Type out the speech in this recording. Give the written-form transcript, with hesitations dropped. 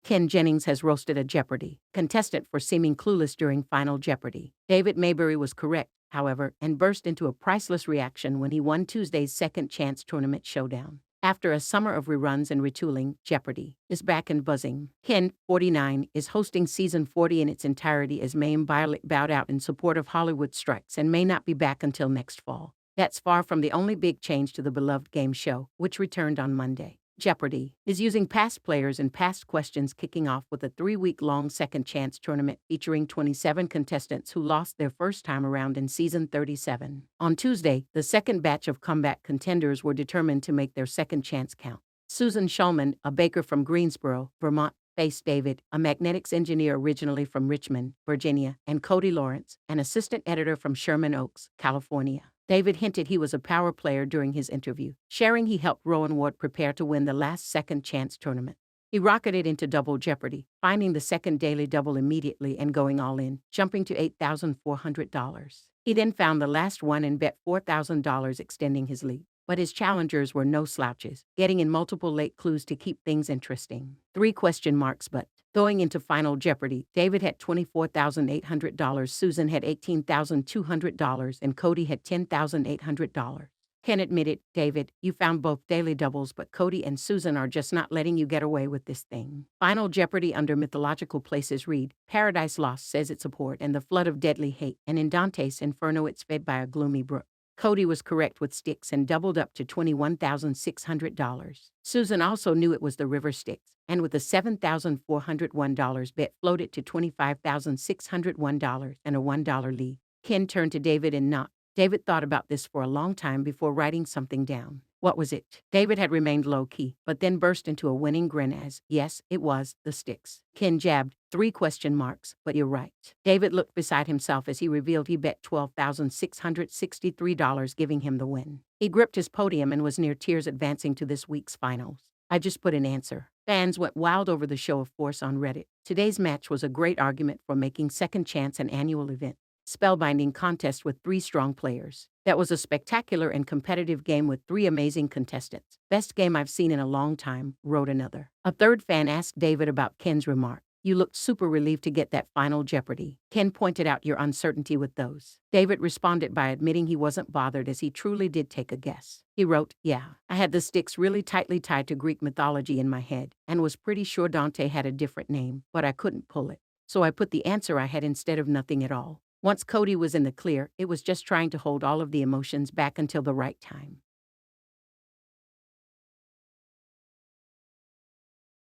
Ken Jennings has roasted a Jeopardy! Contestant for seeming clueless during Final Jeopardy! David Maybury was correct, however, and burst into a priceless reaction when he won Tuesday's second chance tournament showdown. After a summer of reruns and retooling, Jeopardy! Is back and buzzing. Ken, 49, is hosting season 40 in its entirety as Mayim Bialik bowed out in support of Hollywood strikes and may not be back until next fall. That's far from the only big change to the beloved game show, which returned on Monday. Jeopardy! Is using past players and past questions, kicking off with a 3-week-long second chance tournament featuring 27 contestants who lost their first time around in season 37. On Tuesday, the second batch of comeback contenders were determined to make their second chance count. Susan Schulman, a baker from Greensboro, Vermont, faced David, a magnetics engineer originally from Richmond, Virginia, and Cody Lawrence, an assistant editor from Sherman Oaks, California. David hinted he was a power player during his interview, sharing he helped Rowan Ward prepare to win the last second chance tournament. He rocketed into Double Jeopardy, finding the second daily double immediately and going all in, jumping to $8,400. He then found the last one and bet $4,000, extending his lead. But his challengers were no slouches, getting in multiple late clues to keep things interesting. 3 question marks but. Going into Final Jeopardy, David had $24,800, Susan had $18,200, and Cody had $10,800. Ken admitted, David, you found both daily doubles, but Cody and Susan are just not letting you get away with this thing. Final Jeopardy under mythological places read, Paradise Lost says it's a port and the flood of deadly hate, and in Dante's Inferno it's fed by a gloomy brook. Cody was correct with Styx and doubled up to $21,600. Susan also knew it was the river Styx, and with a $7,401 bet floated to $25,601 and a $1 lead. Ken turned to David and knocked. David thought about this for a long time before writing something down. What was it? David had remained low-key, but then burst into a winning grin as, yes, it was the Styx. Ken jabbed, 3 question marks, but you're right. David looked beside himself as he revealed he bet $12,663, giving him the win. He gripped his podium and was near tears, advancing to this week's finals. I just put an answer. Fans went wild over the show, of course, on Reddit. Today's match was a great argument for making Second Chance an annual event. Spellbinding contest with 3 strong players. That was a spectacular and competitive game with 3 amazing contestants. Best game I've seen in a long time, wrote another. A third fan asked David about Ken's remark. You looked super relieved to get that Final Jeopardy! Ken pointed out your uncertainty with those. David responded by admitting he wasn't bothered as he truly did take a guess. He wrote, yeah, I had the Styx really tightly tied to Greek mythology in my head and was pretty sure Dante had a different name, but I couldn't pull it. So I put the answer I had instead of nothing at all. Once Cody was in the clear, it was just trying to hold all of the emotions back until the right time.